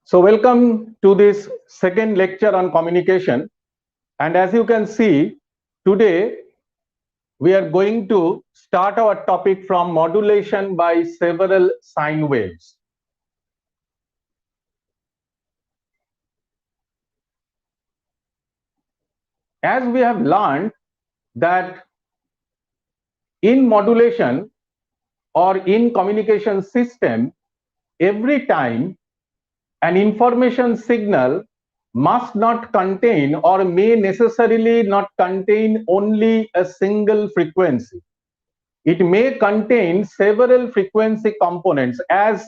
So welcome to this second lecture on communication. And as you can see, today we are going to start our topic from modulation by several sine waves. As we have learned that in modulation or in communication system, every time an information signal must not contain or may necessarily not contain only a single frequency. It may contain several frequency components. As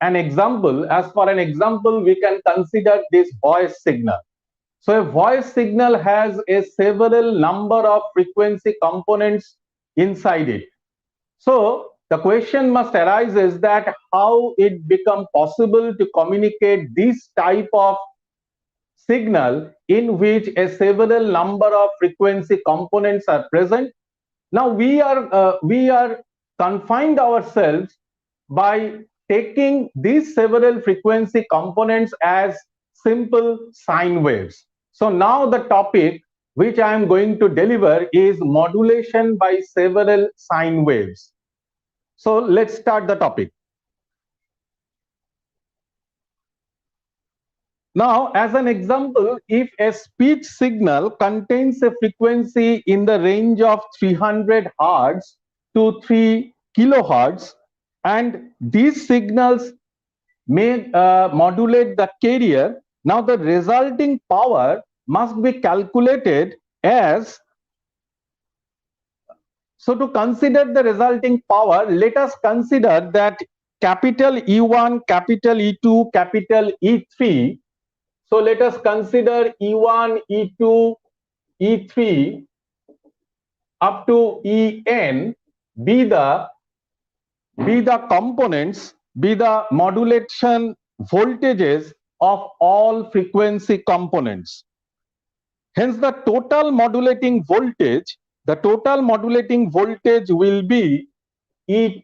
for an example, we can consider this voice signal. So a voice signal has a several number of frequency components inside it. So the question must arise is that how it become possible to communicate this type of signal in which a several number of frequency components are present. Now we are confined ourselves by taking these several frequency components as simple sine waves. So now the topic which I am going to deliver is modulation by several sine waves. So let's start the topic. Now, as an example, if a speech signal contains a frequency in the range of 300 Hz to 3 kilohertz, and these signals may modulate the carrier, now the resulting power must be calculated as. So to consider the resulting power, let us consider that capital E1, capital E2, capital E3. So let us consider E1, E2, E3 up to En be the components, be the modulation voltages of all frequency components. Hence the total modulating voltage will be Et,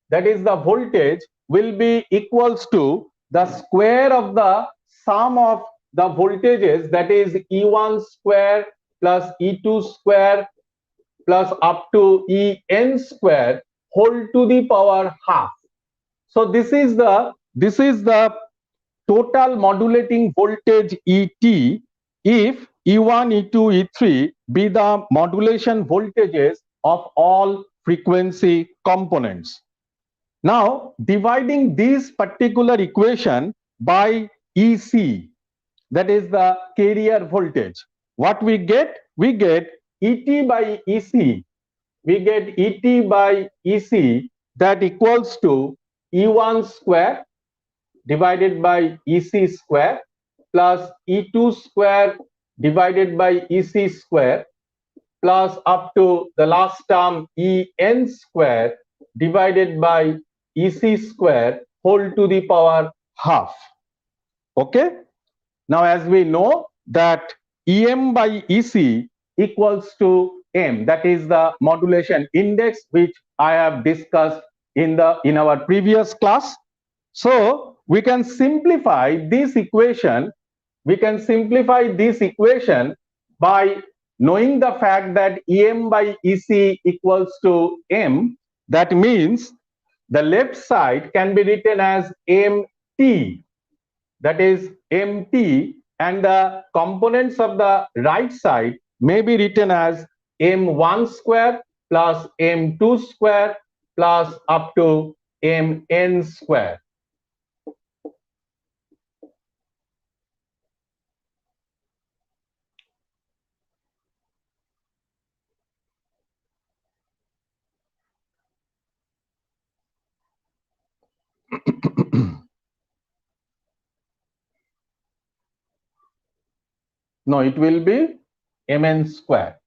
that is the voltage, will be equals to the square of the sum of the voltages, that is E1 square plus E2 square plus up to En square whole to the power half. So this is the total modulating voltage Et if E1, E2, E3 be the modulation voltages of all frequency components. Now, dividing this particular equation by EC, that is the carrier voltage, what we get? We get ET by EC. We get ET by EC that equals to E1 square divided by EC square plus E2 square divided by EC square plus up to the last term En square divided by EC square whole to the power half. Okay. Now as we know that Em by EC equals to M, that is the modulation index which I have discussed in our previous class. So we can simplify this equation. By knowing the fact that Em by EC equals to M. That means the left side can be written as MT, that is MT, and the components of the right side may be written as M1 square plus M2 square plus up to Mn square. No, it will be Mn square.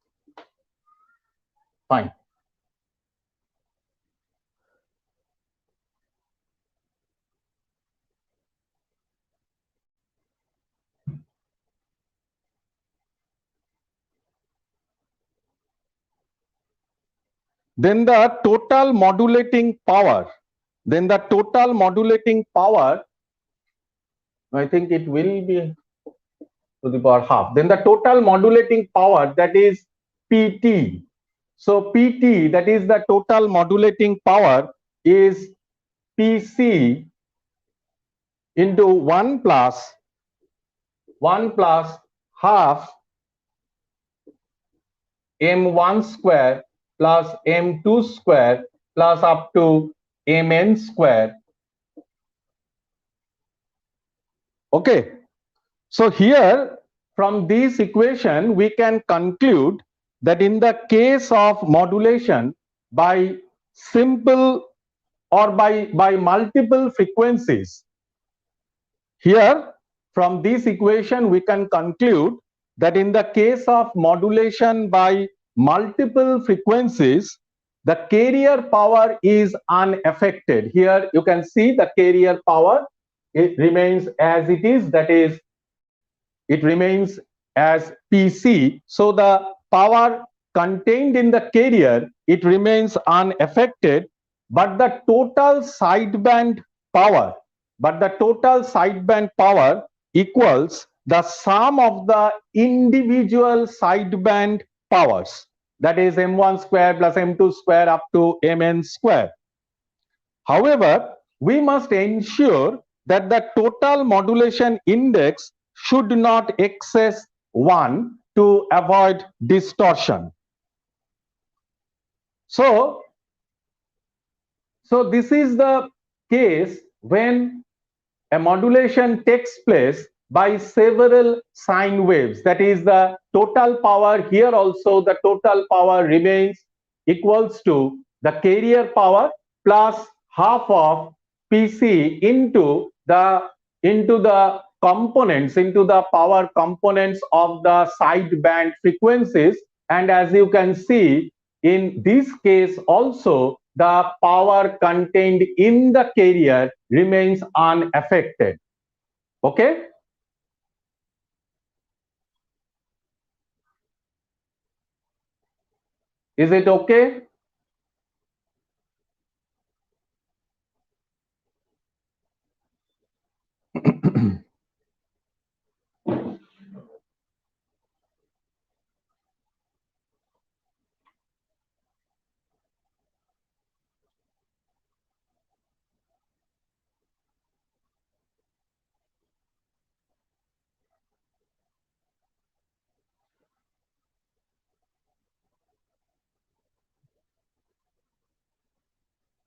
Fine. Then the total modulating power I think it will be to the power half. Then the total modulating power, that is PT. So PT, that is the total modulating power, is PC into 1 plus half m1 square plus m2 square plus up to mn square. Okay. So here from this equation we can conclude that in the case of modulation by simple or by multiple frequencies, here from this equation we can conclude that in the case of modulation by multiple frequencies, the carrier power is unaffected. Here you can see the carrier power, it remains as it is, that is it remains as PC. So the power contained in the carrier, it remains unaffected, but the total sideband power, equals the sum of the individual sideband powers, that is m1 square plus m2 square up to mn square. However, we must ensure that the total modulation index should not excess 1 to avoid distortion. So this is the case when a modulation takes place by several sine waves, that is the total power. Here also the total power remains equals to the carrier power plus half of PC into the components, into the power components of the sideband frequencies. And as you can see, in this case also the power contained in the carrier remains unaffected. Okay. Is it okay?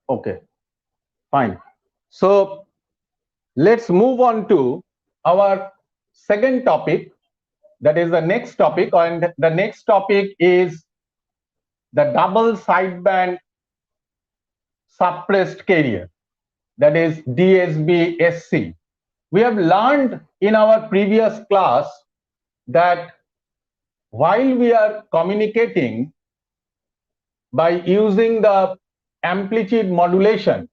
Okay, fine. So let's move on to our second topic, that is the next topic, and the next topic is the double sideband suppressed carrier, that is DSB-sc. We have learned in our previous class that while we are communicating by using the amplitude modulation,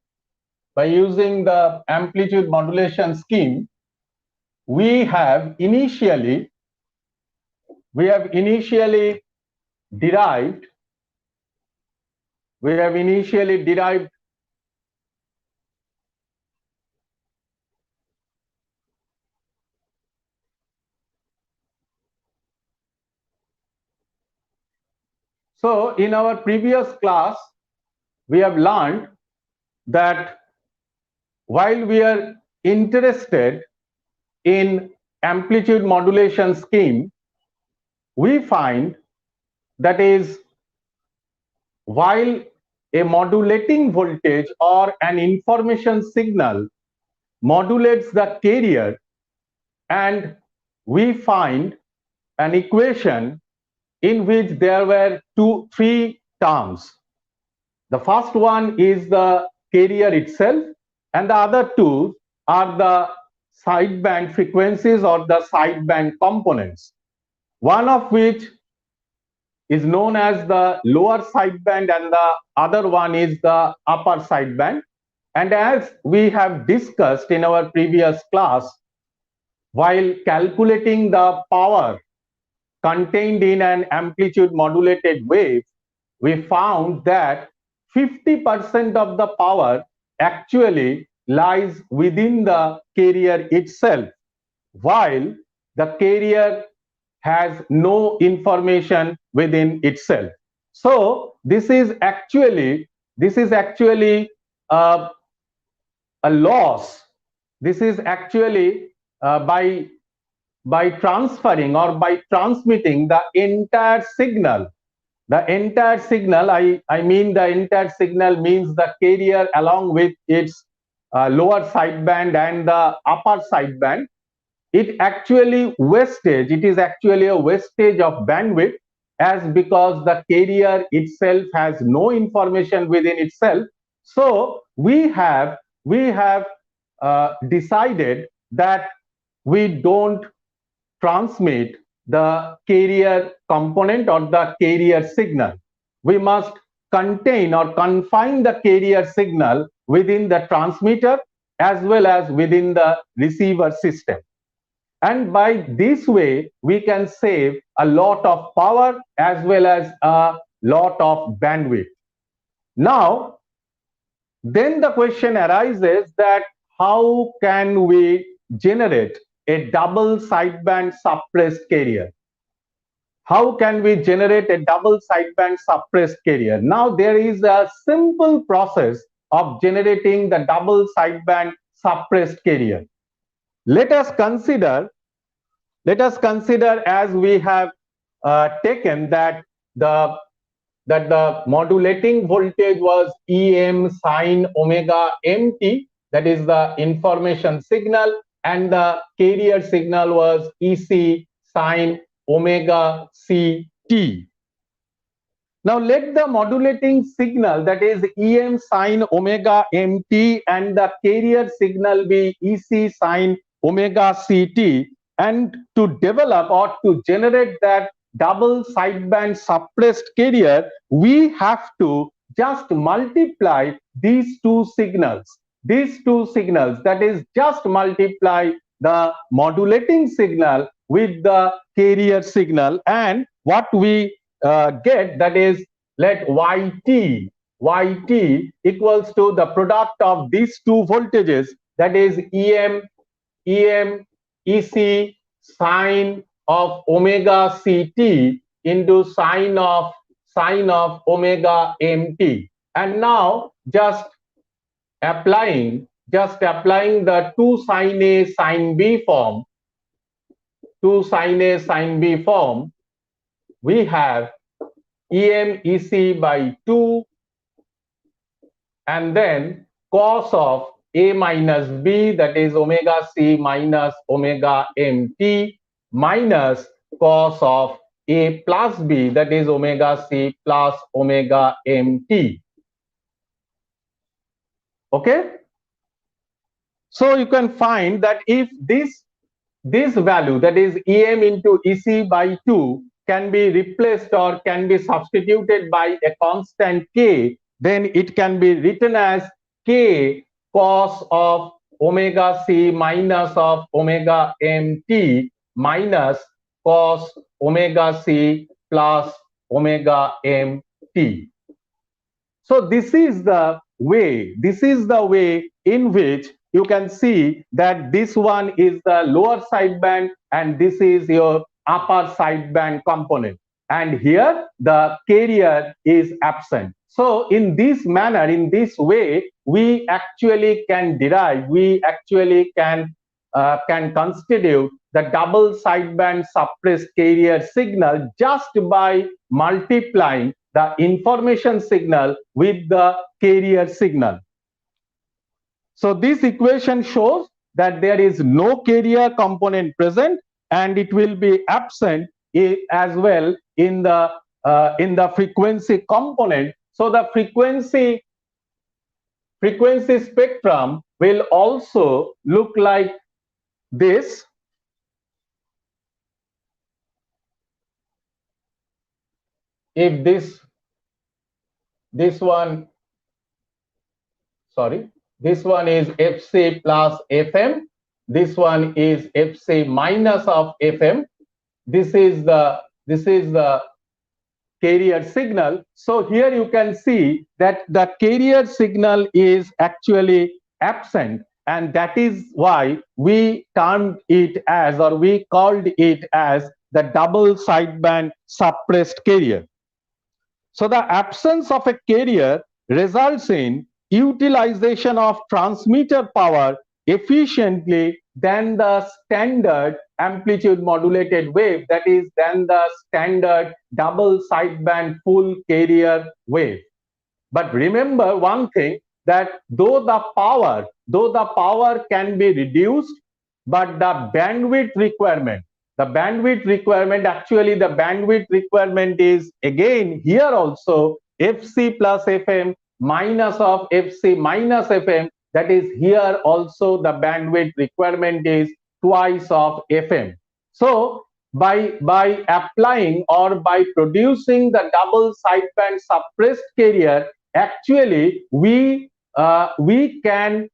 scheme, we have initially derived so in our previous class we have learned that while we are interested in amplitude modulation scheme, we find that is while a modulating voltage or an information signal modulates the carrier, and we find an equation in which there were three terms. The first one is the carrier itself, and the other two are the sideband frequencies or the sideband components, one of which is known as the lower sideband and the other one is the upper sideband. And as we have discussed in our previous class, while calculating the power contained in an amplitude modulated wave, we found that 50% of the power actually lies within the carrier itself. while the carrier has no information within itself. So this is actually a loss. This is actually by transferring or by transmitting the entire signal. The entire signal, I mean the entire signal means the carrier along with its lower sideband and the upper sideband. It is actually a wastage of bandwidth, as because the carrier itself has no information within itself. So we have decided that we don't transmit the carrier component or the carrier signal. We must contain or confine the carrier signal within the transmitter as well as within the receiver system. And by this way, we can save a lot of power as well as a lot of bandwidth. Now, then the question arises that how can we generate a double sideband suppressed carrier? How can we generate a double sideband suppressed carrier? Now, there is a simple process of generating the double sideband suppressed carrier. Let us consider as we have taken that the modulating voltage was Em sine omega mt, that is the information signal, and the carrier signal was Ec sine omega ct. Now let the modulating signal, that is Em sine omega mt, and the carrier signal be Ec sine omega ct, and to develop or to generate that double sideband suppressed carrier, we have to just multiply these two signals. That is, just multiply the modulating signal with the carrier signal, and what we get, that is, let yt equals to the product of these two voltages, that is em ec sine of omega ct into sine of omega mt. And now just applying the 2 sine A sine B form, we have Em Ec by 2 and then cos of A minus B, that is omega C minus omega mt, minus cos of A plus B, that is omega C plus omega mt. Okay? So you can find that if this value, that is Em into Ec by 2, can be replaced or can be substituted by a constant k, then it can be written as k cos of omega c minus of omega mt minus cos omega c plus omega mt. So this is the way in which you can see that this one is the lower sideband and this is your upper sideband component, and here the carrier is absent. So in this manner, in this way, we actually can constitute the double sideband suppressed carrier signal just by multiplying the information signal with the carrier signal. So this equation shows that there is no carrier component present and it will be absent as well in the frequency component. So the frequency spectrum will also look like this. If this one is Fc plus Fm, this one is Fc minus of Fm. This is the carrier signal. So here you can see that the carrier signal is actually absent, and that is why we termed it as, or we called it as, the double sideband suppressed carrier. So the absence of a carrier results in utilization of transmitter power efficiently than the standard amplitude modulated wave, that is, than the standard double sideband full carrier wave. But remember one thing, that though the power can be reduced, but the bandwidth requirement, actually the bandwidth requirement is again here also fc plus fm minus of fc minus fm. That is, here also the bandwidth requirement is twice of fm. So by applying or by producing the double sideband suppressed carrier, actually we can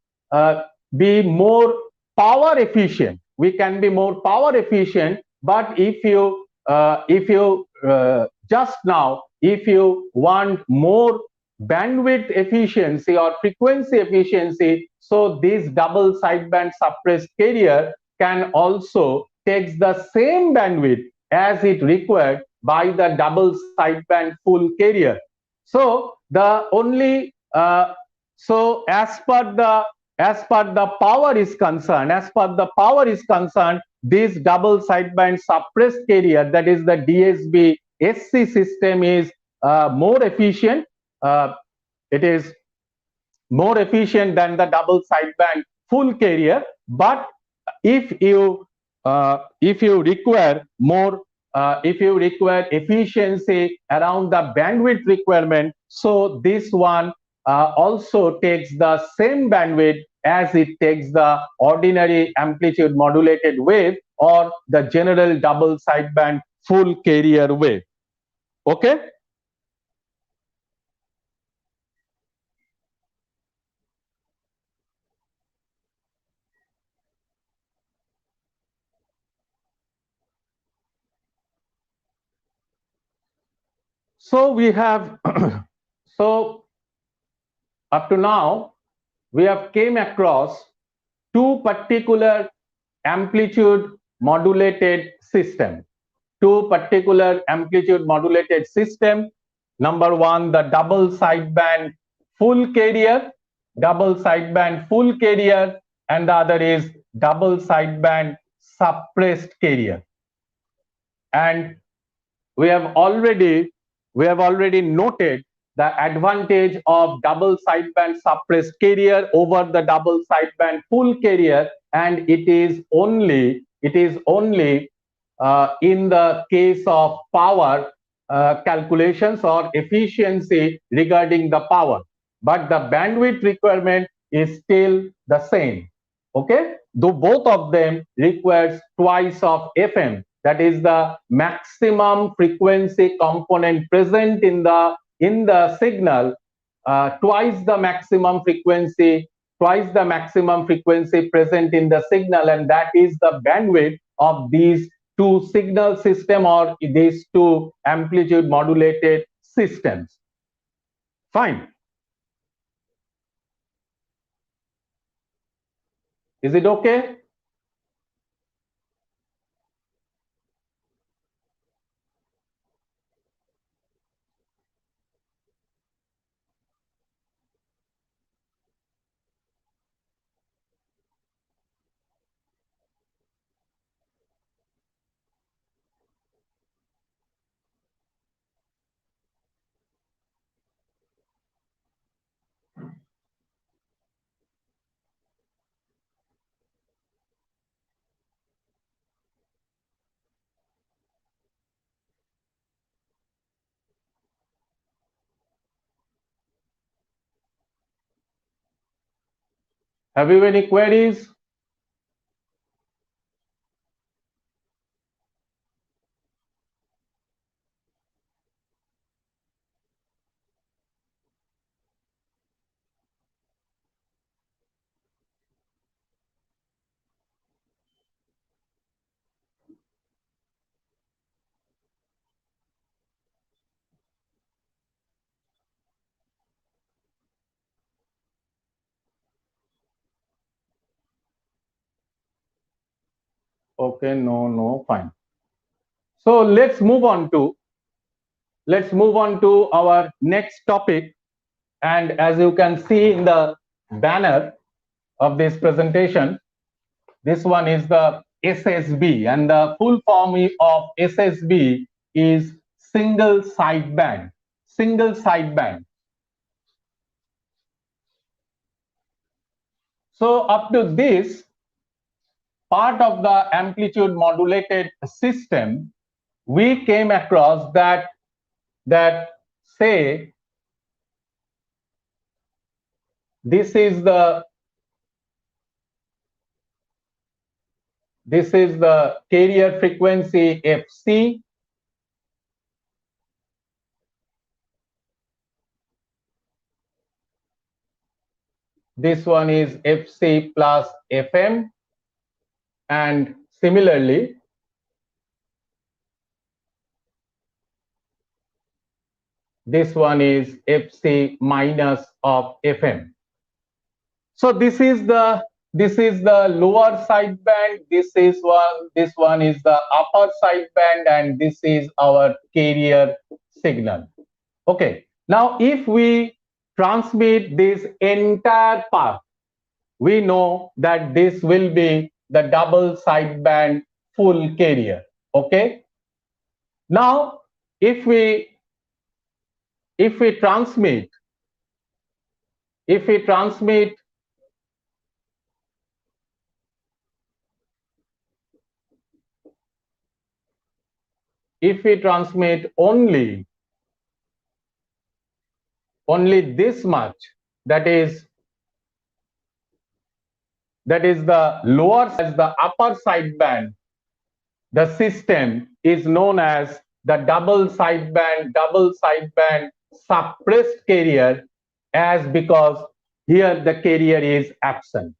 be more power efficient. We can be more power efficient. But if you just now, if you want more bandwidth efficiency or frequency efficiency, so this double sideband suppressed carrier can also takes the same bandwidth as it required by the double sideband full carrier. So the only so as per the power is concerned, this double sideband suppressed carrier, that is the Ssb-sc system, is more efficient. It is more efficient than the double sideband full carrier. But if you require more, if you require efficiency around the bandwidth requirement, so this one also takes the same bandwidth as it takes the ordinary amplitude modulated wave or the general double sideband full carrier wave. Okay. So we have so up to now we have came across two particular amplitude modulated system. Two particular amplitude modulated system. Number one, the double sideband full carrier, and the other is double sideband suppressed carrier. And we have already noted the advantage of double sideband suppressed carrier over the double sideband full carrier, and it is only in the case of power calculations or efficiency regarding the power, but the bandwidth requirement is still the same. Okay, though both of them requires twice of fm, that is the maximum frequency component present in the signal, twice the maximum frequency present in the signal, and that is the bandwidth of these two signal system or these two amplitude modulated systems. Fine. Is it okay? Have you any queries? Okay, no, fine. So let's move on to our next topic. And as you can see in the banner of this presentation, this one is the SSB, and the full form of SSB is single sideband. Single sideband. So up to this part of the amplitude modulated system, we came across that say this is the carrier frequency FC. This one is FC plus FM, and similarly this one is FC minus of FM. So this is the lower sideband. This one is the upper sideband, and this is our carrier signal. Okay. Now, if we transmit this entire part, we know that this will be the double sideband full carrier. Okay. Now, if we transmit only this much, that is the lower as the upper sideband, the system is known as the double sideband suppressed carrier, as because here the carrier is absent.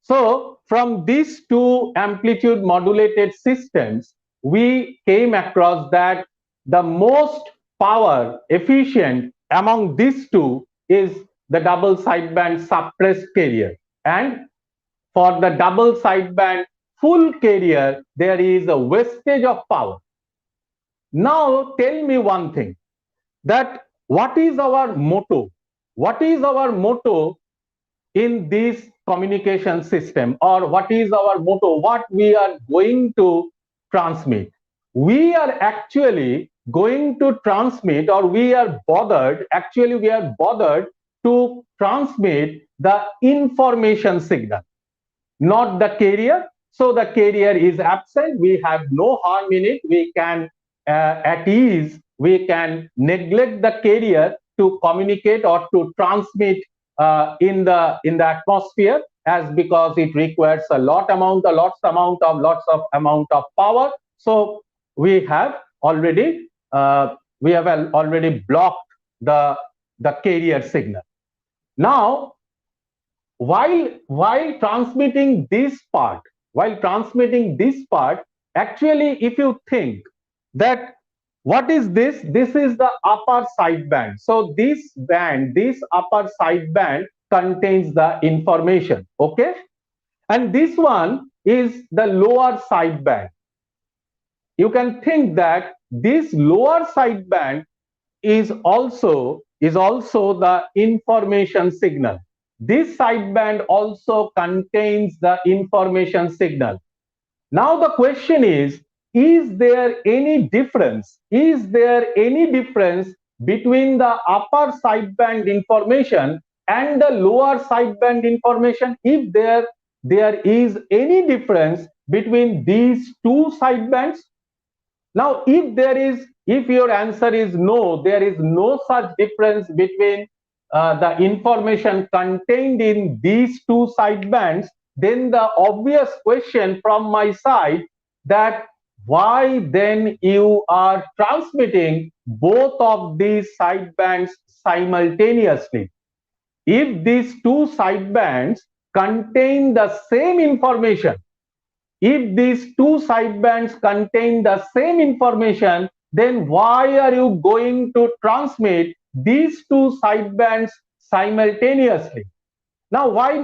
So from these two amplitude modulated systems, we came across that the most power efficient among these two is the double sideband suppressed carrier, and for the double sideband full carrier there is a wastage of power. Now tell me one thing, that what is our motto? What is our motto in this communication system, or what is our motto, what we are going to transmit? We are actually going to transmit, or we are bothered to transmit the information signal, not the carrier. So the carrier is absent, we have no harm in it, we can at ease we can neglect the carrier to communicate or to transmit in the atmosphere, as because it requires lots amount of power. So we have already blocked the carrier signal. Now while transmitting this part, actually if you think that what is this, this is the upper sideband. So this upper sideband contains the information. Okay, and this one is the lower sideband. You can think that this lower sideband is also the information signal. This sideband also contains the information signal. Now the question is there any difference? Is there any difference between the upper sideband information and the lower sideband information? If there is any difference between these two sidebands? Now, if your answer is no, there is no such difference between the information contained in these two sidebands, then the obvious question from my side, that why then you are transmitting both of these sidebands simultaneously? If these two sidebands contain the same information, then why are you going to transmit these two sidebands simultaneously? Now, why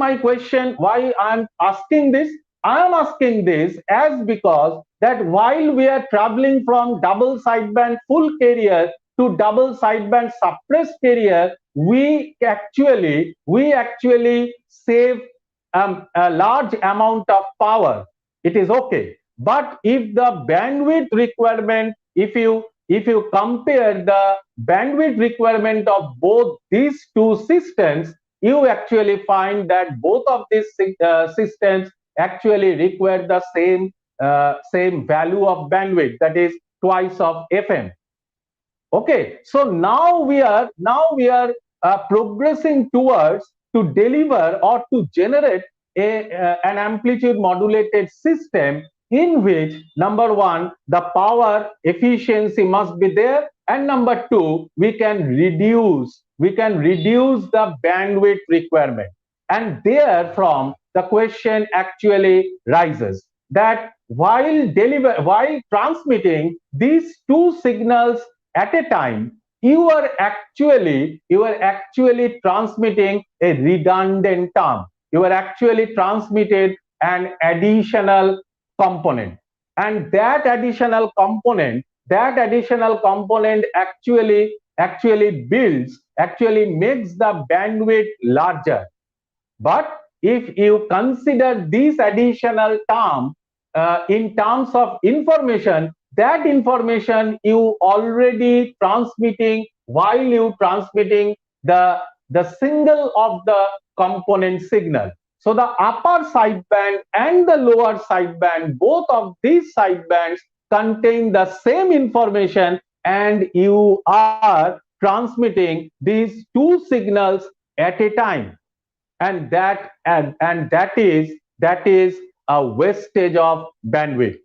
I'm asking this? I am asking this as because that while we are traveling from double sideband full carrier to double sideband suppressed carrier, we actually save a large amount of power. It is okay. But if the bandwidth requirement, if you compare the bandwidth requirement of both these two systems, you actually find that both of these systems actually require the same value of bandwidth, that is twice of FM. Okay, so now we are progressing towards to deliver or to generate an amplitude modulated system in which number one, the power efficiency must be there, and number two, we can reduce the bandwidth requirement. And therefrom the question actually rises that while transmitting these two signals at a time, you are actually transmitting a redundant term. You are actually transmitted an additional component, and that additional component actually makes the bandwidth larger. But if you consider this additional term in terms of information, that information you already transmitting while you transmitting the single of the component signal. So the upper sideband and the lower sideband, both of these sidebands contain the same information, and you are transmitting these two signals at a time, and that is a wastage of bandwidth.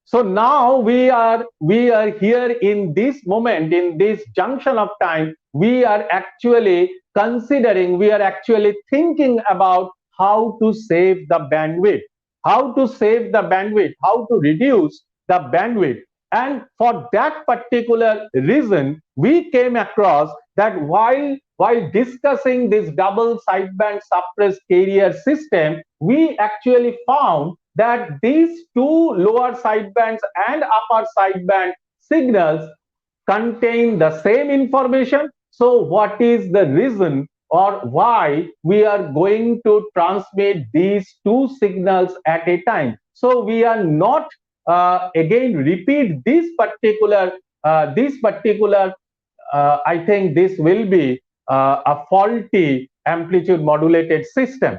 So now we are here in this moment, in this junction of time, we are actually considering, we are actually thinking about how to save the bandwidth, how to reduce the bandwidth. And for that particular reason, we came across that while discussing this double sideband suppressed carrier system, we actually found that these two lower sidebands and upper sideband signals contain the same information. So what is the reason or why we are going to transmit these two signals at a time? So we are not again repeat this particular I think this will be a faulty amplitude modulated system.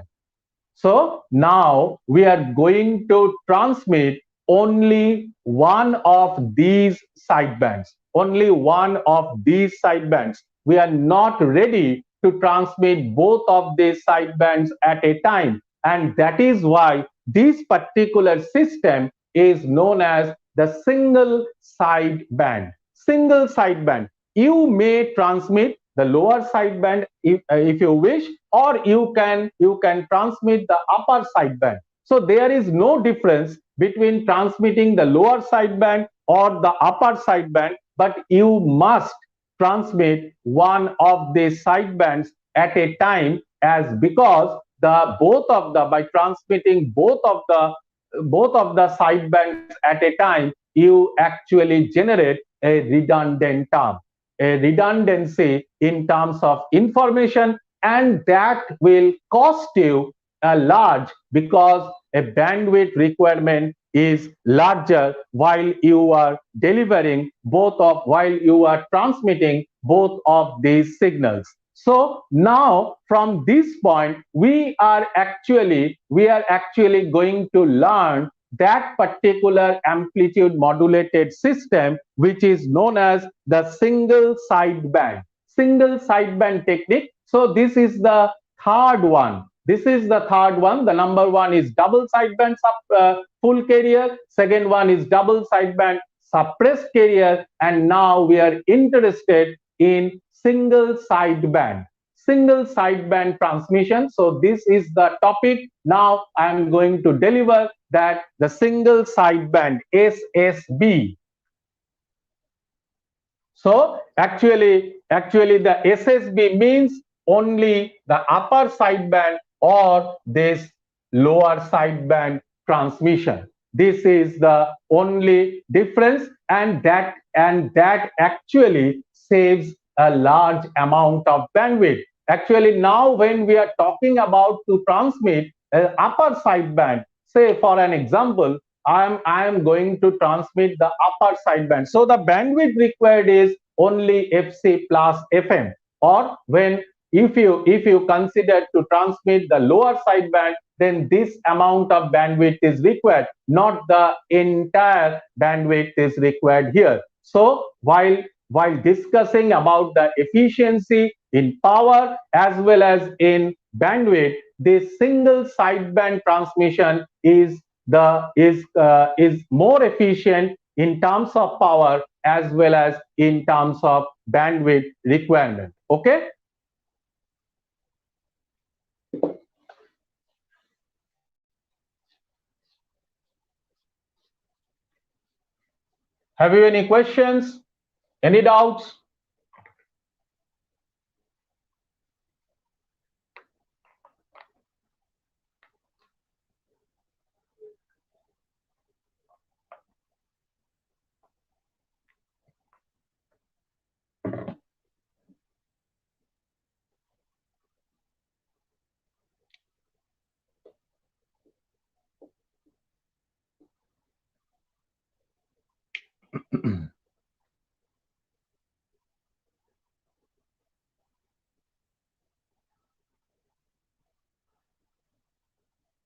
So now we are going to transmit only one of these sidebands, only one of these sidebands. We are not ready to transmit both of these sidebands at a time. And that is why this particular system is known as the single sideband. Single sideband. You may transmit the lower sideband if you wish, or you can transmit the upper sideband. So there is no difference between transmitting the lower sideband or the upper sideband, but you must transmit one of the sidebands at a time, as because the both of the by transmitting both of the sidebands at a time, you actually generate a redundant term, a redundancy in terms of information, and that will cost you a large, because a bandwidth requirement is larger while you are transmitting both of these signals. So now from this point we are actually going to learn that particular amplitude modulated system, which is known as the single sideband technique. So this is the third one. The number one is double sideband full carrier. Second one is double sideband suppressed carrier. And now we are interested in single sideband transmission. So this is the topic. Now I am going to deliver that the single sideband SSB. So actually the SSB means only the upper sideband or this lower sideband transmission. This is the only difference, and that actually saves a large amount of bandwidth. Actually, now when we are talking about to transmit upper sideband, say for an example, I am going to transmit the upper sideband. So the bandwidth required is only FC plus FM. Or when if you consider to transmit the lower sideband, then this amount of bandwidth is required, not the entire bandwidth is required here. So while discussing about the efficiency in power as well as in bandwidth, this single sideband transmission is more efficient in terms of power as well as in terms of bandwidth requirement. Okay. Have you any questions? Any doubts?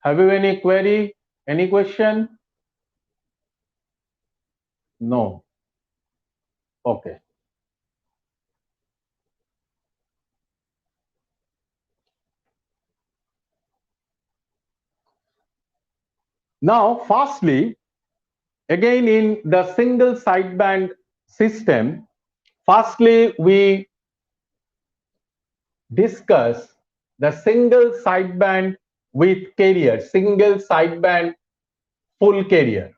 Have you any query? Any question? No. Okay. Now, firstly, again in the single sideband system, firstly we discuss the single sideband with carrier, single sideband full carrier.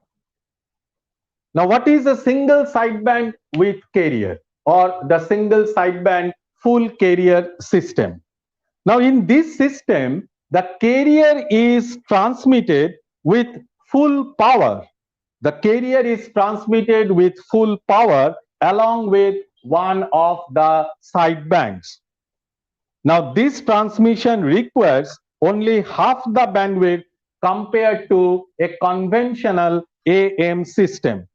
Now, what is a single sideband with carrier or the single sideband full carrier system? Now, in this system, the carrier is transmitted with full power. The carrier is transmitted with full power along with one of the sidebands. Now, this transmission requires only half the bandwidth compared to a conventional AM system.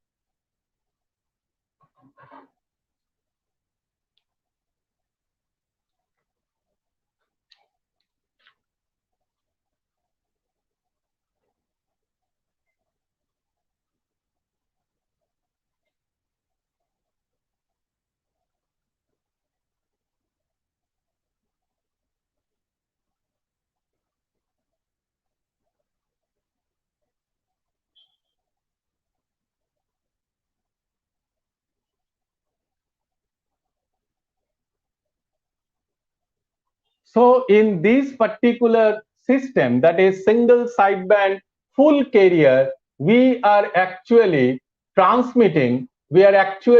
So in this particular system, that is single sideband full carrier, we are actually transmitting the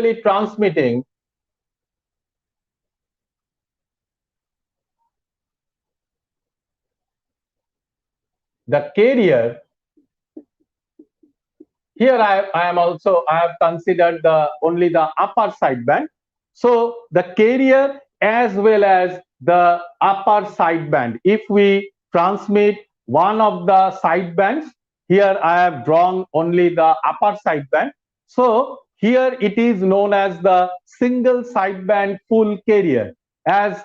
carrier. Here I have considered the only the upper sideband. So the carrier as well as the upper sideband. If we transmit one of the sidebands, here I have drawn only the upper sideband. So here it is known as the single sideband full carrier. As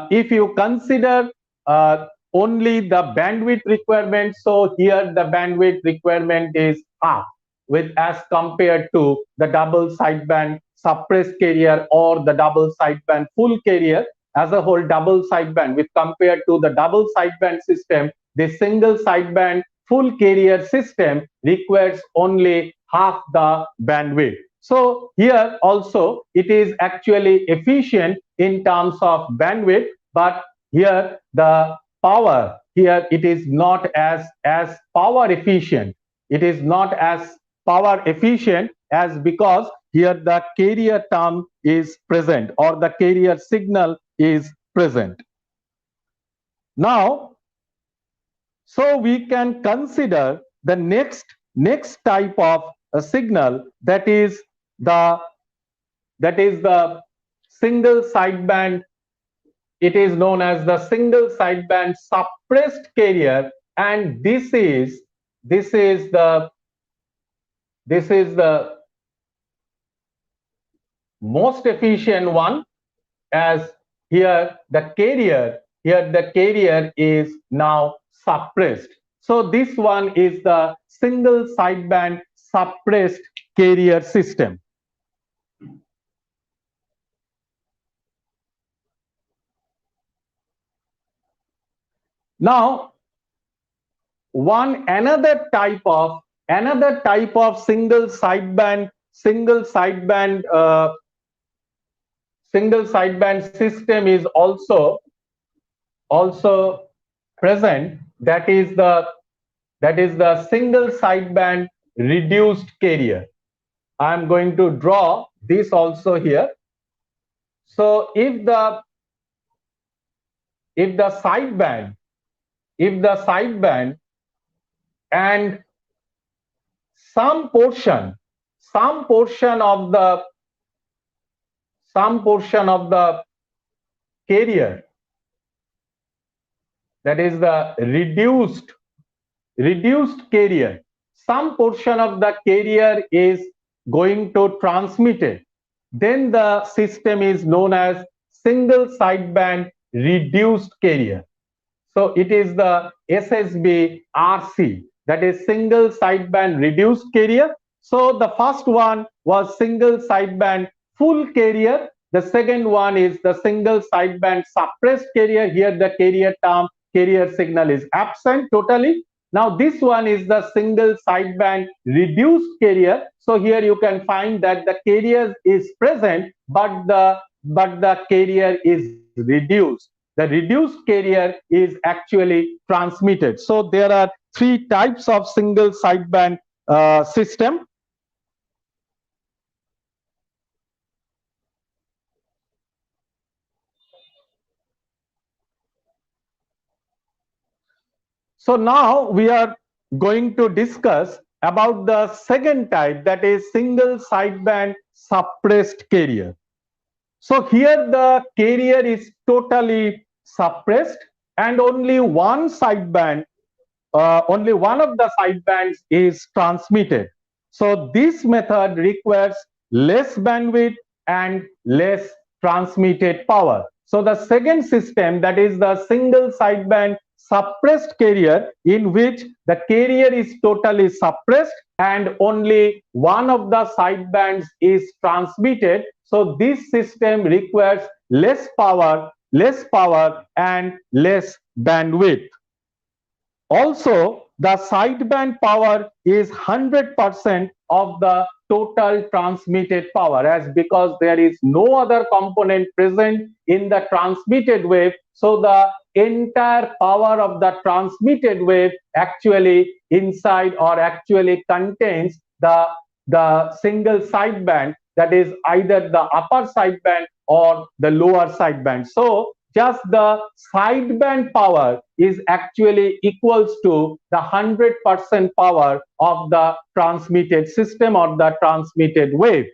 if you consider only the bandwidth requirement, so here the bandwidth requirement is half with as compared to the double sideband suppressed carrier or the double sideband full carrier. As a whole, double sideband with compared to the double sideband system, the single sideband full carrier system requires only half the bandwidth. So here also it is actually efficient in terms of bandwidth, but here the power, here it is not as power efficient. It is not as power efficient as because here the carrier term is present or the carrier signal is present. Now, so we can consider the next type of a signal, that is the single sideband. It is known as the single sideband suppressed carrier, and this is the most efficient one, as here the carrier is now suppressed. So this one is the single sideband suppressed carrier system. Now, another type of single sideband system is also present. That is the single sideband reduced carrier. I am going to draw this also here. So if the sideband and some portion of the carrier, that is the reduced carrier, some portion of the carrier is going to transmit it, then the system is known as single sideband reduced carrier. So it is the Ssb-sc, that is single sideband reduced carrier. So the first one was single sideband full carrier. The second one is the single sideband suppressed carrier. Here the carrier signal is absent totally. Now this one is the single sideband reduced carrier. So here you can find that the carrier is present, but the carrier is reduced. The reduced carrier is actually transmitted. So there are three types of single sideband system. So now we are going to discuss about the second type, that is single sideband suppressed carrier. So here the carrier is totally suppressed and only one sideband, only one of the sidebands is transmitted. So this method requires less bandwidth and less transmitted power. So the second system, that is the single sideband suppressed carrier, in which the carrier is totally suppressed and only one of the sidebands is transmitted. So this system requires less power and less bandwidth. Also, the sideband power is 100% of the total transmitted power, as because there is no other component present in the transmitted wave. So the entire power of the transmitted wave actually inside or actually contains the single sideband, that is either the upper sideband or the lower sideband. So just the sideband power is actually equals to the 100% power of the transmitted system or the transmitted wave.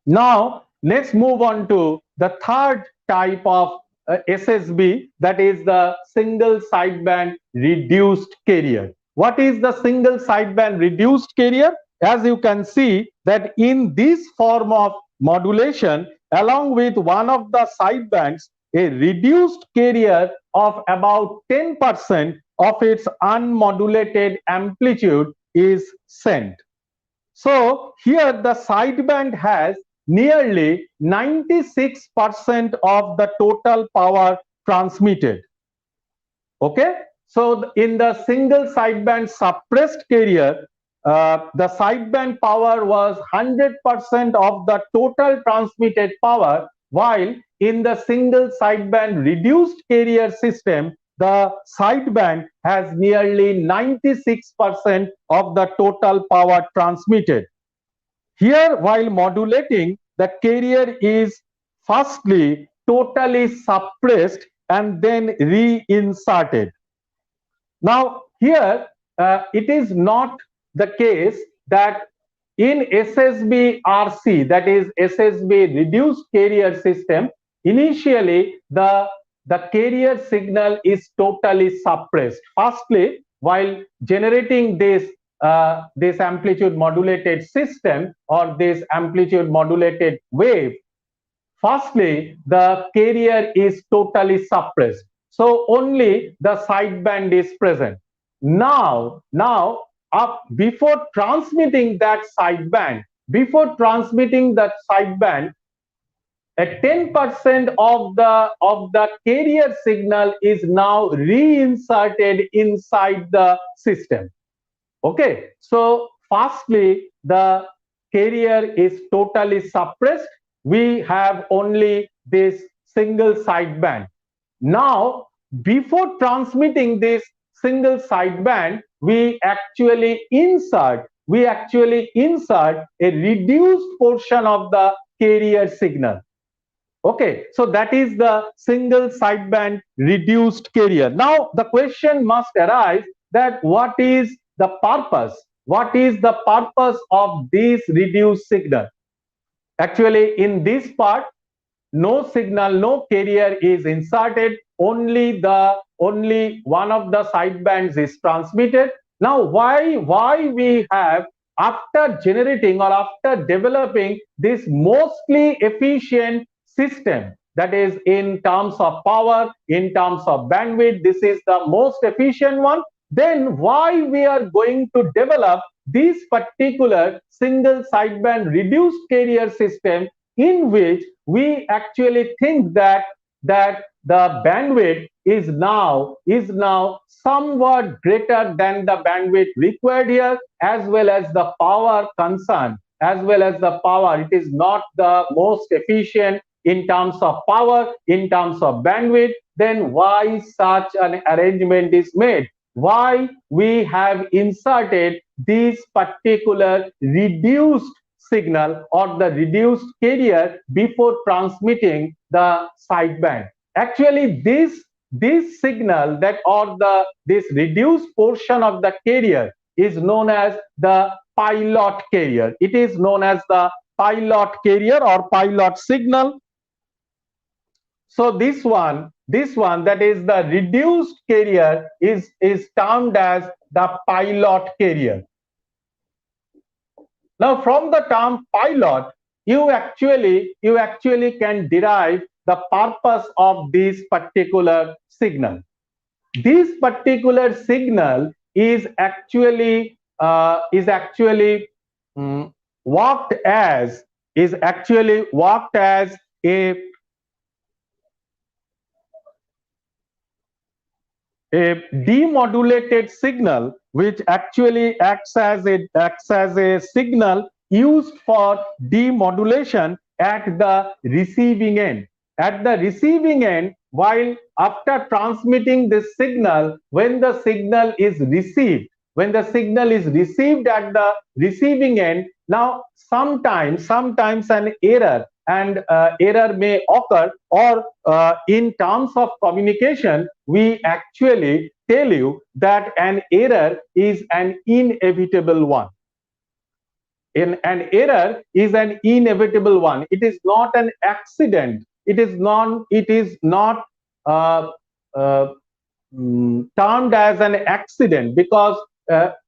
Now let's move on to the third type of SSB, that is the single sideband reduced carrier. What is the single sideband reduced carrier? As you can see that in this form of modulation, along with one of the sidebands, a reduced carrier of about 10% of its unmodulated amplitude is sent. So here the sideband has nearly 96% of the total power transmitted. Okay, so in the single sideband suppressed carrier, the sideband power was 100% of the total transmitted power, while in the single sideband reduced carrier system, the sideband has nearly 96% of the total power transmitted. Here, while modulating, the carrier is firstly totally suppressed and then reinserted. Now here it is not the case that in Ssb-rc, that is Ssb reduced carrier system, initially the carrier signal is totally suppressed. Firstly, while generating this amplitude modulated system or this amplitude modulated wave, firstly, the carrier is totally suppressed. So only the sideband is present. Now, before transmitting that sideband, a 10% of the carrier signal is now reinserted inside the system. Okay, so firstly, the carrier is totally suppressed. We have only this single sideband. Now, before transmitting this single sideband, we actually insert a reduced portion of the carrier signal. Okay, so that is the single sideband reduced carrier. Now the question must arise that what is the purpose? What is the purpose of this reduced signal? Actually, in this part, no signal, no carrier is inserted, only one of the sidebands is transmitted. Now why we have, after generating or after developing this mostly efficient system, that is in terms of power, in terms of bandwidth, this is the most efficient one, then why we are going to develop this particular single sideband reduced carrier system, in which we actually think that the bandwidth is now somewhat greater than the bandwidth required here, as well as the power concern, as well as the power. It is not the most efficient in terms of power, in terms of bandwidth. Then why such an arrangement is made? Why we have inserted this particular reduced signal or the reduced carrier before transmitting the sideband? Actually, this signal that or this reduced portion of the carrier is known as the pilot carrier. It is known as the pilot carrier or pilot signal. So this one that is the reduced carrier is termed as the pilot carrier. Now from the term pilot, you actually can derive the purpose of this particular signal. This particular signal is actually worked as a demodulated signal, which actually acts as a signal used for demodulation at the receiving end. At the receiving end, while after transmitting this signal, when the signal is received at the receiving end, now sometimes an error may occur, or in terms of communication, we actually tell you that an error is an inevitable one. An error is an inevitable one. It is not an accident. It is not termed as an accident, because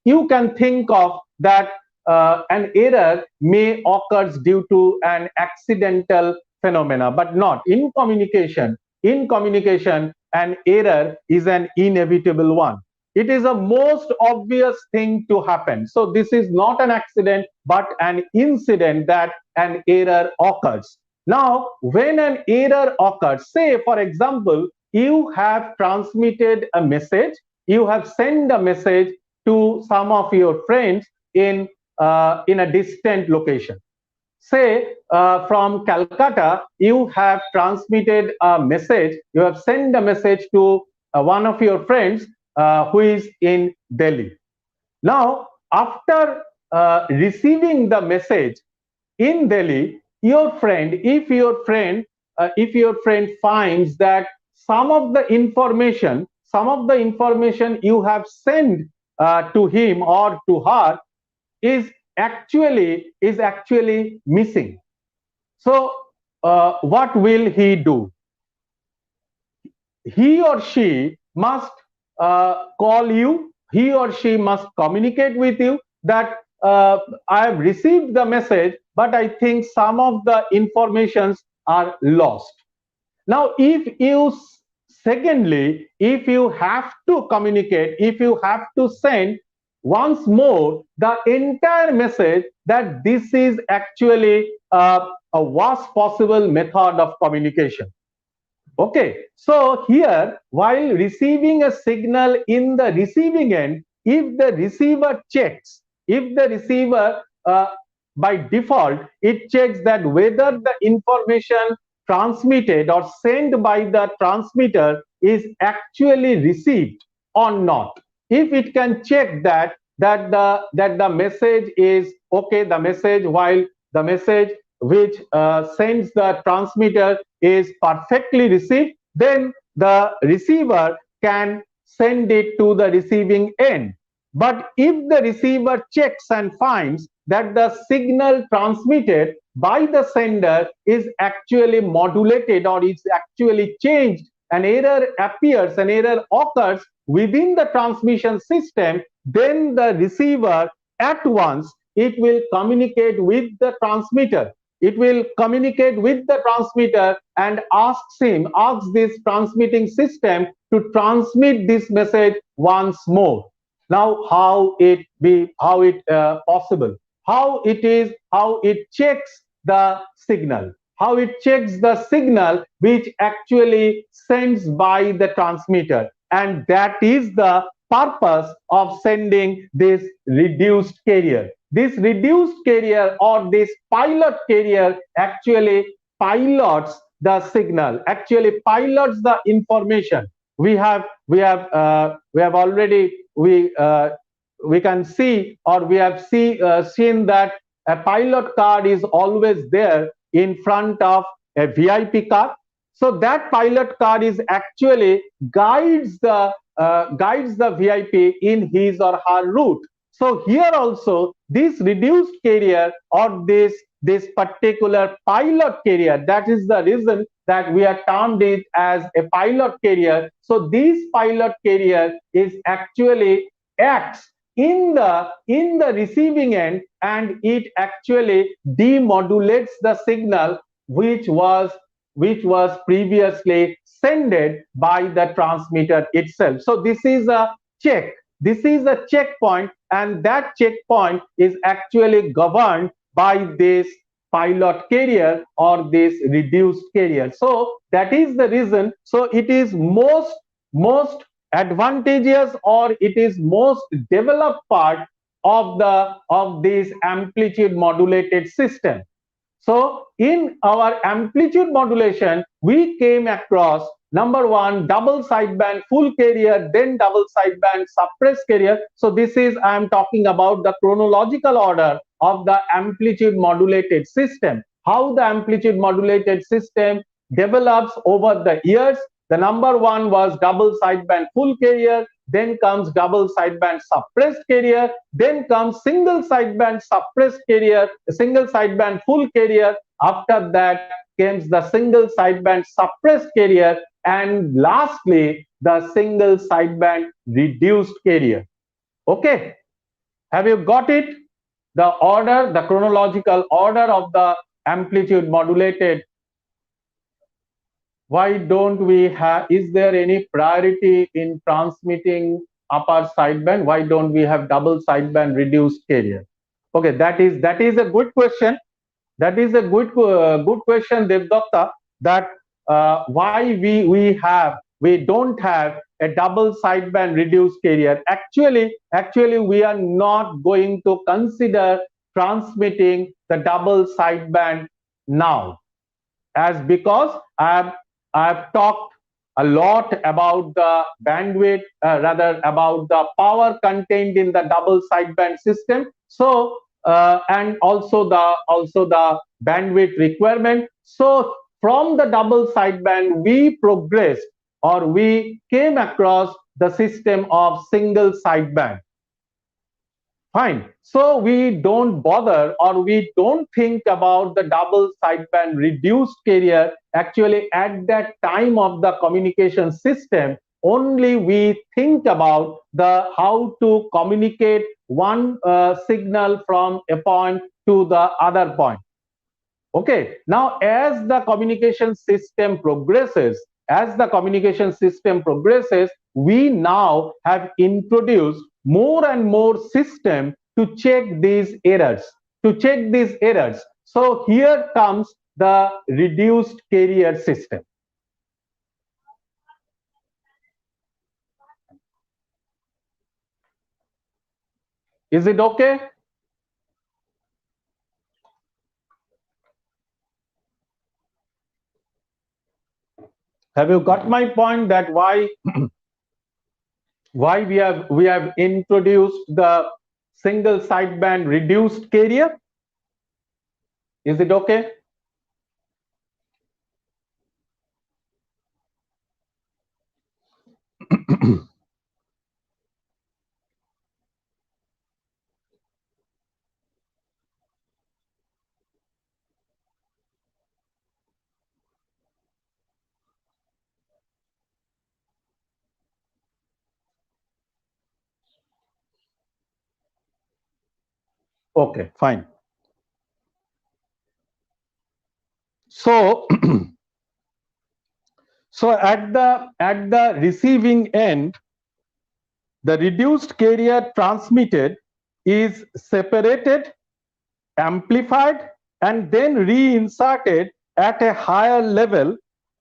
you can think of that an error may occur due to an accidental phenomena, but not in communication. In communication, an error is an inevitable one. It is a most obvious thing to happen. So this is not an accident, but an incident that an error occurs. Now, when an error occurs, say for example, you have transmitted a message, you have sent a message to some of your friends in a distant location. Say from Calcutta, you have transmitted a message, you have sent a message to one of your friends who is in Delhi. Now, after receiving the message in Delhi, if your friend finds that some of the information you have sent to him or to her is actually missing. So what will he do? He or she must call you, he or she must communicate with you that I have received the message, but I think some of the informations are lost. Now, secondly, if you have to communicate, if you have to send once more the entire message, that this is actually a worst possible method of communication. Okay, so here, while receiving a signal in the receiving end, if the receiver checks, if the receiver by default, it checks that whether the information transmitted or sent by the transmitter is actually received or not. If it can check that the message is okay, the message, while the message which sends the transmitter is perfectly received, then the receiver can send it to the receiving end. But if the receiver checks and finds that the signal transmitted by the sender is actually modulated or is actually changed, an error appears, an error occurs within the transmission system, then the receiver at once, it will communicate with the transmitter. It will communicate with the transmitter and asks this transmitting system to transmit this message once more. Now, how it possible? How it checks the signal? How it checks the signal which actually sends by the transmitter, and that is the purpose of sending this reduced carrier. This reduced carrier or this pilot carrier actually pilots the signal, actually pilots the information. We have already we can see, or we have seen that a pilot card is always there in front of a VIP card. So that pilot card is actually guides the VIP in his or her route. So here also, this reduced carrier or this particular pilot carrier, that is the reason that we are termed it as a pilot carrier. So this pilot carrier is actually acts in the receiving end, and it actually demodulates the signal which was previously sended by the transmitter itself. So this is a check. This is a checkpoint, and that checkpoint is actually governed by this pilot carrier or this reduced carrier. So that is the reason. So it is most advantageous, or it is most developed part of this amplitude modulated system. So in our amplitude modulation, we came across number one, double sideband full carrier, then double sideband suppressed carrier. So this is, I am talking about the chronological order of the amplitude modulated system. How the amplitude modulated system develops over the years. The number one was double sideband full carrier, then comes double sideband suppressed carrier, then comes single sideband suppressed carrier, single sideband full carrier. After that comes the single sideband suppressed carrier, and lastly the single sideband reduced carrier. Okay, have you got it? The order, the chronological order of the amplitude modulated. Why don't we have, is there any priority in transmitting upper sideband? Why don't we have double sideband reduced carrier? Okay, that is a good question. That is a good question, Devdatta, that why we don't have a double sideband reduced carrier. Actually we are not going to consider transmitting the double sideband now, as because I've talked a lot about the bandwidth, rather about the power contained in the double sideband system. So and also the bandwidth requirement. So from the double sideband, we progressed or we came across the system of single sideband. Fine. So we don't bother or we don't think about the double sideband reduced carrier. Actually, at that time of the communication system, only we think about the how to communicate one signal from a point to the other point. Okay, now as the communication system progresses, we now have introduced more and more system to check these errors. So here comes the reduced carrier system. Is it okay? Have you got my point that why we have introduced the single sideband reduced carrier? Is it okay? Okay, fine. So so at the receiving end, the reduced carrier transmitted is separated, amplified, and then reinserted at a higher level,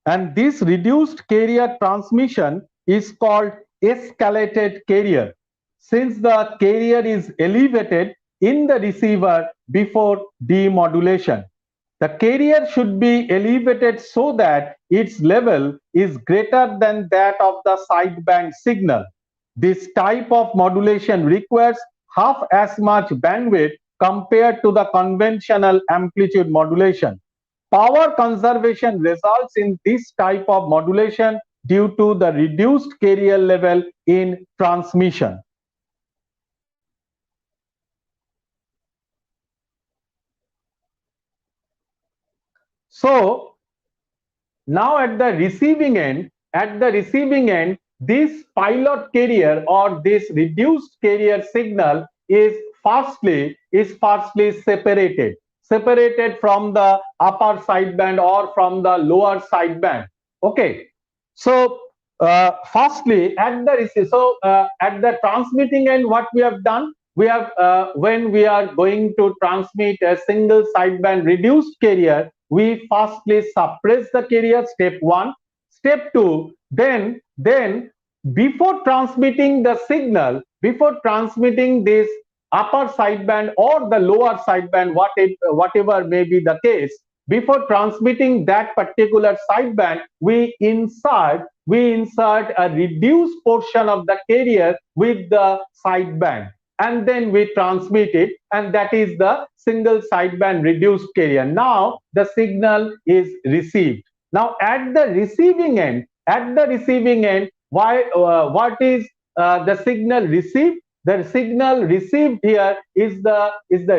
and this reduced carrier transmission is called escalated carrier, since the carrier is elevated in the receiver before demodulation. The carrier should be elevated so that its level is greater than that of the sideband signal. This type of modulation requires half as much bandwidth compared to the conventional amplitude modulation. Power conservation results in this type of modulation due to the reduced carrier level in transmission. So now at the receiving end, this pilot carrier or this reduced carrier signal is firstly separated from the upper sideband or from the lower sideband. Okay, so firstly at the transmitting end, what we have done, we have when we are going to transmit a single sideband reduced carrier, we firstly suppress the carrier, step 1. Step 2, then before transmitting the signal, before transmitting this upper sideband or the lower sideband, whatever may be the case, before transmitting that particular sideband, we insert a reduced portion of the carrier with the sideband, and then we transmit it, and that is the single sideband reduced carrier. Now the signal is received. Now at the receiving end, what is the signal received? The signal received here is the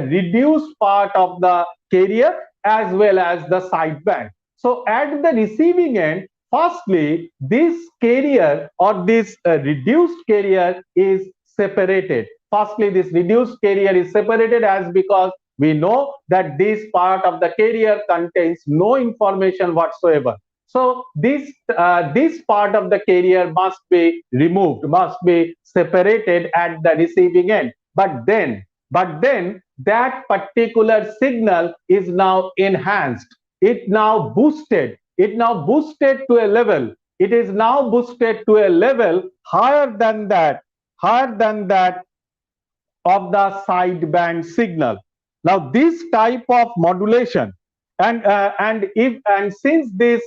reduced part of the carrier as well as the sideband. So at the receiving end, firstly this carrier or this reduced carrier is separated. Firstly, this reduced carrier is separated as because we know that this part of the carrier contains no information whatsoever. So this part of the carrier must be removed, must be separated at the receiving end. But then that particular signal is now enhanced. It now boosted to a level. It is now boosted to a level higher than that of the sideband signal. Now this type of modulation, and since this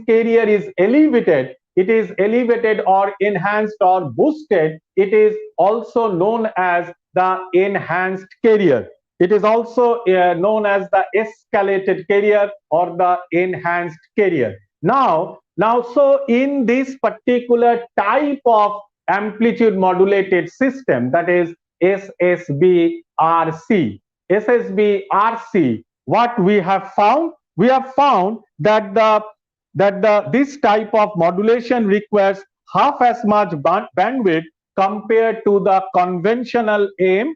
carrier is elevated, it is elevated or enhanced or boosted, it is also known as the enhanced carrier. It is also known as the escalated carrier or the enhanced carrier. So in this particular type of amplitude modulated system, that is SSB-RC, what we have found? We have found that this type of modulation requires half as much bandwidth compared to the conventional AM,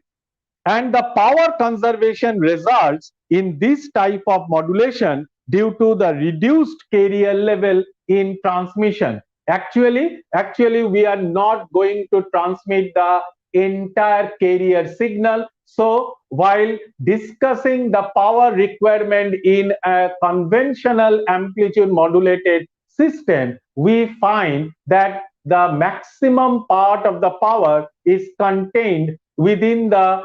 and the power conservation results in this type of modulation due to the reduced carrier level in transmission. Actually we are not going to transmit the entire carrier signal. So while discussing the power requirement in a conventional amplitude modulated system, we find that the maximum part of the power is contained within the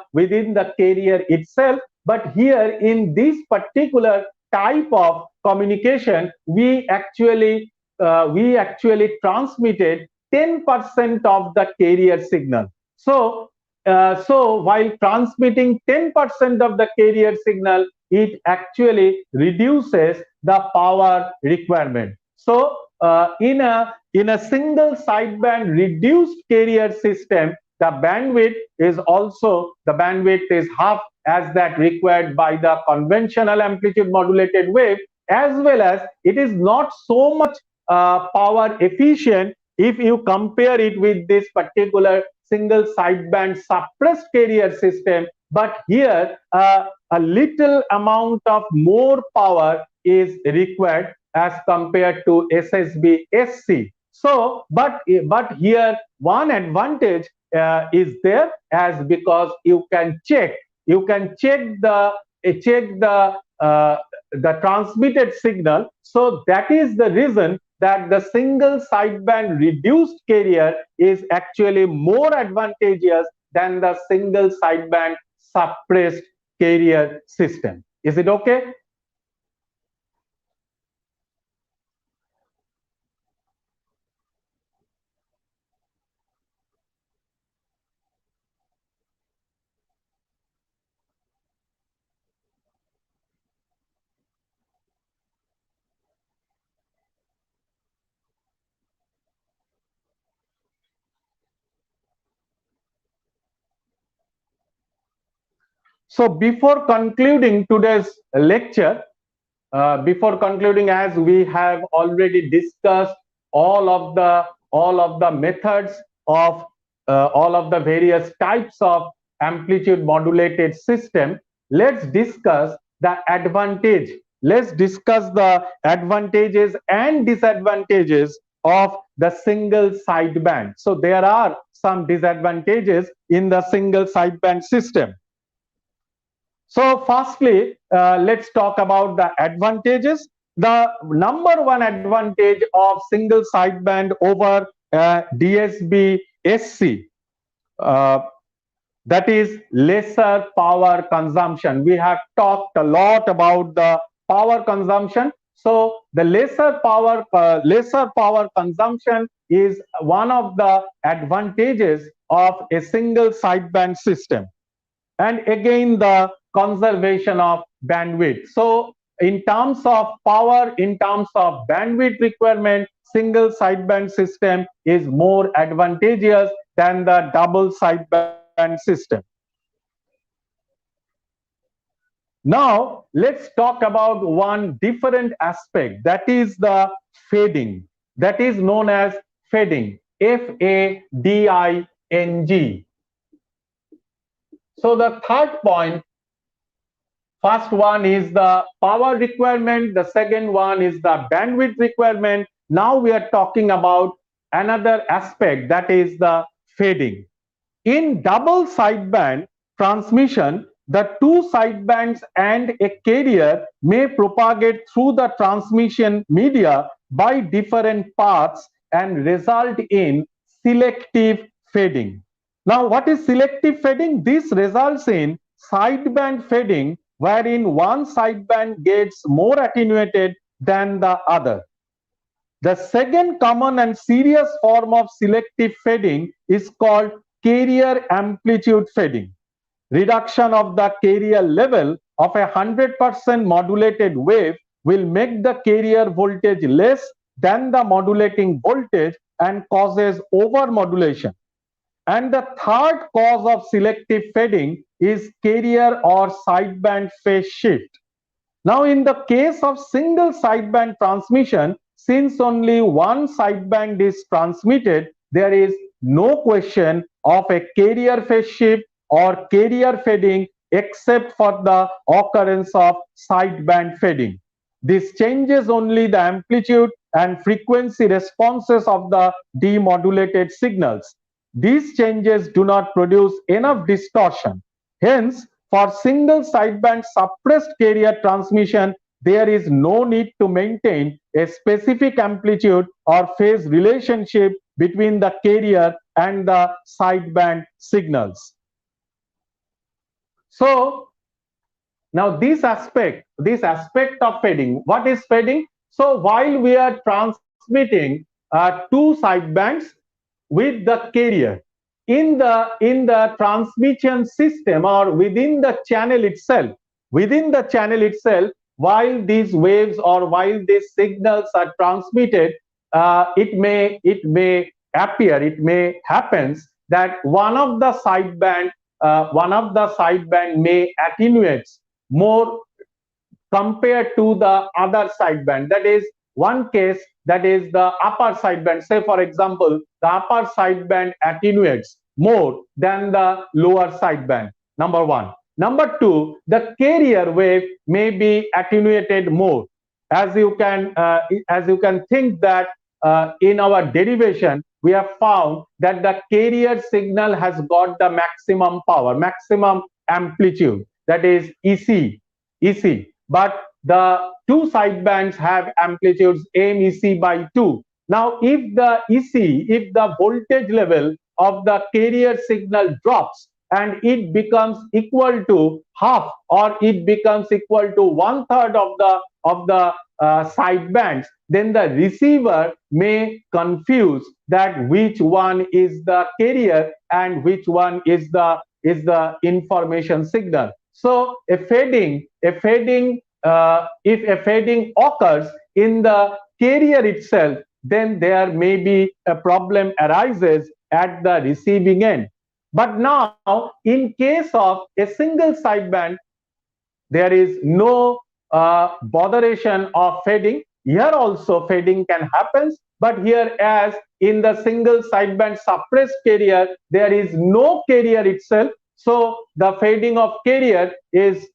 carrier itself. But here in this particular type of communication, we actually transmitted 10% of the carrier signal. So while transmitting 10% of the carrier signal, it actually reduces the power requirement. So in a single sideband reduced carrier system, the bandwidth is half as that required by the conventional amplitude modulated wave, as well as it is not so much power efficient if you compare it with this particular single sideband suppressed carrier system. But here a little amount of more power is required as compared to Ssb-sc. So but here one advantage is there, as because you can check the transmitted signal. So that is the reason that the single sideband reduced carrier is actually more advantageous than the single sideband suppressed carrier system. Is it okay? So before concluding today's lecture, as we have already discussed all of the methods of all of the various types of amplitude modulated system, let's discuss the advantage. Let's discuss the advantages and disadvantages of the single sideband. So there are some disadvantages in the single sideband system. So firstly, let's talk about the advantages. The number one advantage of single sideband over DSB-sc, uh, that is lesser power consumption. We have talked a lot about the power consumption. So the lesser power consumption is one of the advantages of a single sideband system. And again, the conservation of bandwidth. So in terms of power, in terms of bandwidth requirement, single sideband system is more advantageous than the double sideband system. Now let's talk about one different aspect, that is the fading, that is known as fading, F-A-D-I-N-G. So the third point, first one is the power requirement, the second one is the bandwidth requirement. Now we are talking about another aspect, that is the fading. In double sideband transmission, the two sidebands and a carrier may propagate through the transmission media by different paths and result in selective fading. Now, what is selective fading? This results in sideband fading, wherein one sideband gets more attenuated than the other. The second common and serious form of selective fading is called carrier amplitude fading. Reduction of the carrier level of a 100% modulated wave will make the carrier voltage less than the modulating voltage and causes over-modulation. And the third cause of selective fading is carrier or sideband phase shift. Now, in the case of single sideband transmission, since only one sideband is transmitted, there is no question of a carrier phase shift or carrier fading except for the occurrence of sideband fading. This changes only the amplitude and frequency responses of the demodulated signals. These changes do not produce enough distortion. Hence, for single sideband suppressed carrier transmission, there is no need to maintain a specific amplitude or phase relationship between the carrier and the sideband signals. So, now this aspect of fading, what is fading? So while we are transmitting two sidebands with the carrier in the transmission system or within the channel itself, while these waves or while these signals are transmitted, it may happens that one of the sideband may attenuates more compared to the other sideband. That is one case, that is the upper sideband. Say for example, the upper sideband attenuates more than the lower sideband. Number one. Number two, the carrier wave may be attenuated more. As you can think that in our derivation, we have found that the carrier signal has got the maximum power, maximum amplitude, that is EC. But the two sidebands have amplitudes MEC by 2. Now, if the voltage level of the carrier signal drops and it becomes equal to half or it becomes equal to 1/3 of the sidebands, then the receiver may confuse that which one is the carrier and which one is the information signal. So if a fading occurs in the carrier itself, then there may be a problem arises at the receiving end. But now, in case of a single sideband, there is no botheration of fading. Here also fading can happen, but here, as in the single sideband suppressed carrier, there is no carrier itself. So the fading of carrier is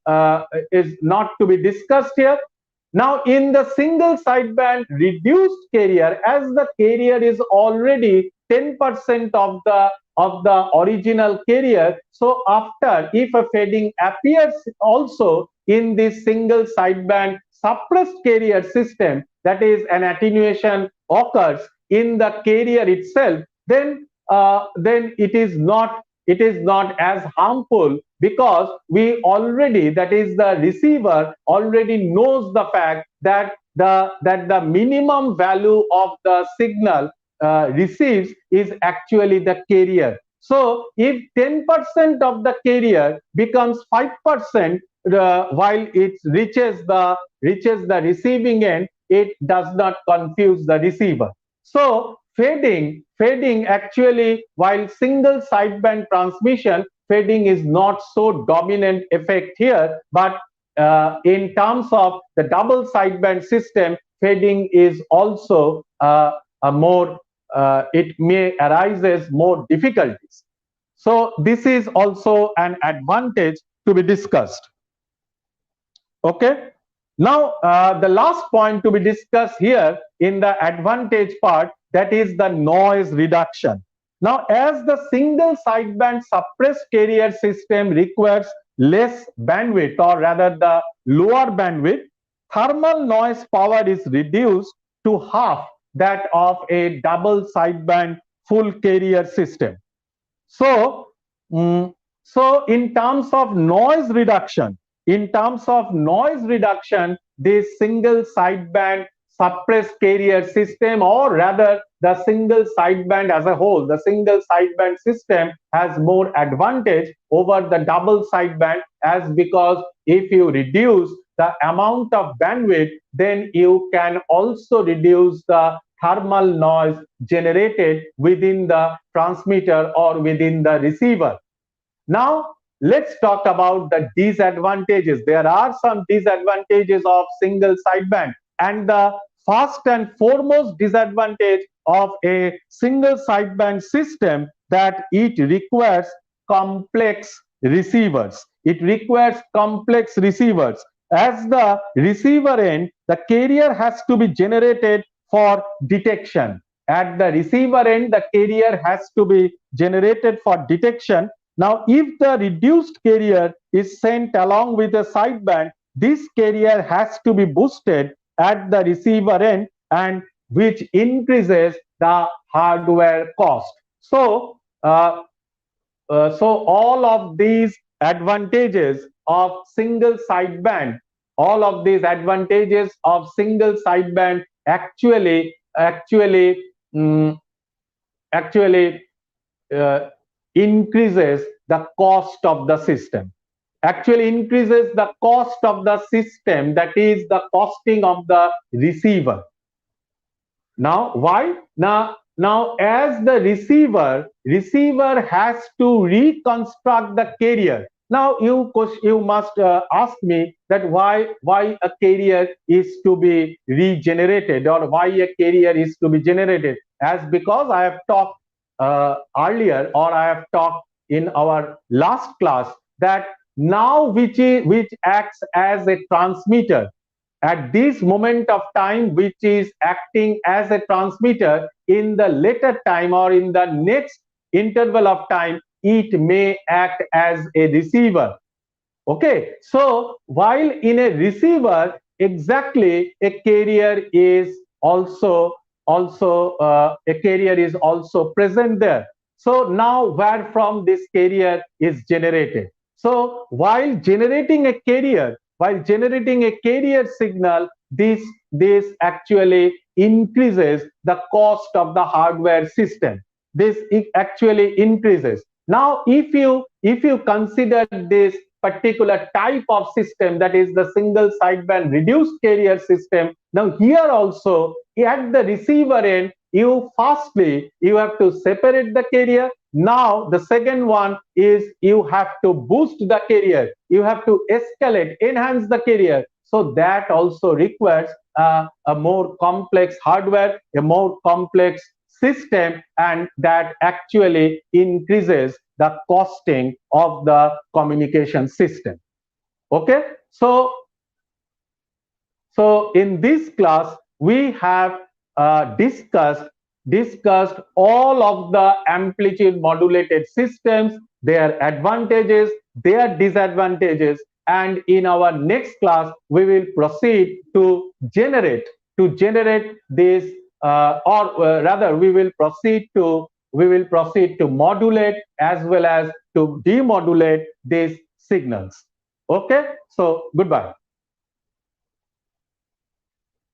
not to be discussed here. Now, in the single sideband reduced carrier, as the carrier is already 10% of the original carrier, so after, if a fading appears also in this single sideband suppressed carrier system, that is an attenuation occurs in the carrier itself, then it is not as harmful, because we already, that is the receiver already knows the fact that the minimum value of the signal receives is actually the carrier. So if 10% of the carrier becomes 5% while it reaches the receiving end, it does not confuse the receiver. So fading actually, while single sideband transmission, fading is not so dominant effect here, but in terms of the double sideband system, fading is also a more it may arises more difficulties. So this is also an advantage to be discussed. Okay. Now the last point to be discussed here in the advantage part, that is the noise reduction. Now, as the single sideband suppressed carrier system requires less bandwidth, or rather the lower bandwidth, thermal noise power is reduced to half that of a double sideband full carrier system. So, in terms of noise reduction, this single sideband suppressed carrier system, or rather the single sideband as a whole, the single sideband system has more advantage over the double sideband, as because if you reduce the amount of bandwidth, then you can also reduce the thermal noise generated within the transmitter or within the receiver. Now, let's talk about the disadvantages. There are some disadvantages of single sideband, and the first and foremost disadvantage of a single sideband system that it requires complex receivers. It requires complex receivers. As the receiver end, the carrier has to be generated for detection. At the receiver end, the carrier has to be generated for detection. Now, if the reduced carrier is sent along with a sideband, this carrier has to be boosted at the receiver end, and which increases the hardware cost. So all of these advantages of single sideband, all of these advantages of single sideband um, actually uh, increases the cost of the system. Actually increases the cost of the system, that is the costing of the receiver. Now, why? Now, as the receiver has to reconstruct the carrier. Now, you must ask me that why a carrier is to be regenerated, or why a carrier is to be generated. As because I have talked earlier, or I have talked in our last class, that now which acts as a transmitter at this moment of time, which is acting as a transmitter, in the later time or in the next interval of time, it may act as a receiver. Okay, so while in a receiver, exactly a carrier is also present there. So now where from this carrier is generated? So while generating a carrier, signal, this actually increases the cost of the hardware system. This actually increases. Now, if you consider this particular type of system, that is the single sideband reduced carrier system, now here also at the receiver end, you have to separate the carrier. Now the second one is you have to boost the carrier, you have to enhance the carrier. So that also requires a more complex hardware, a more complex system, and that actually increases the costing of the communication system. Okay, so in this class we have discussed all of the amplitude modulated systems, their advantages, their disadvantages, and in our next class we will proceed to generate this or rather we will proceed to modulate as well as to demodulate these signals. Okay, so goodbye.